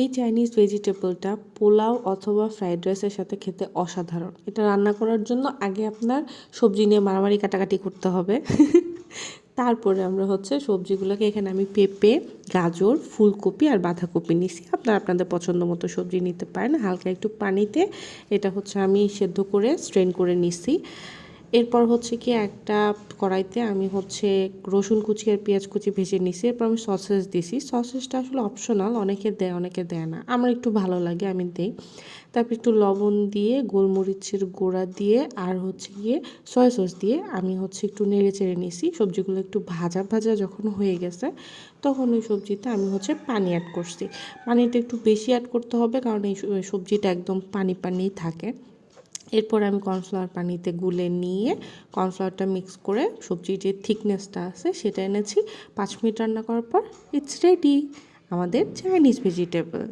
এই চাইনিজ ভেজিটেবলটা পোলাও অথবা ফ্রাইড রাইসের সাথে খেতে অসাধারণ। এটা রান্না করার জন্য আগে আপনার সবজি নিয়ে মারামারি কাটাকাটি করতে হবে। তারপরে আমরা সবজিগুলোকে এখানে আমি পেঁপে, গাজর, ফুলকপি আর বাঁধাকপি নিছি। আপনারা আপনাদের পছন্দ মতো সবজি নিতে পারেন। হালকা একটু পানিতে এটা আমি সেদ্ধ করে স্ট্রেন করে নিছি। এরপর কি একটা কড়াইতে আমি রসুন কুচি আর পেঁয়াজ কুচি ভেজে নিছি। এরপর আমি সসেস দিছি। সসেসটা আসলে অপশনাল, অনেকে দেয় অনেকে দেয় না। আমার একটু ভালো লাগে, আমি দেই। তারপর একটু লবণ দিয়ে, গোলমরিচের গুঁড়া দিয়ে আর সয়া সস দিয়ে আমি একটু নেড়ে চেড়ে নিছি। সবজিগুলো একটু ভাজা ভাজা যখন হয়ে গেছে তখন ওই সবজিতে আমি পানি অ্যাড করছি। পানিটা একটু বেশি অ্যাড করতে হবে, কারণ এই সবজিটা একদম পানি পানিই থাকে। এরপর আমি কর্নফ্লাওয়ার পানিতে গুলে নিয়ে কর্নফ্লাওয়ারটা মিক্স করে সবজির যে থিকনেসটা আছে সেটা এনেছি। 5 মিনিট রান্না করার পর ইটস রেডি আমাদের চাইনিজ ভেজিটেবল।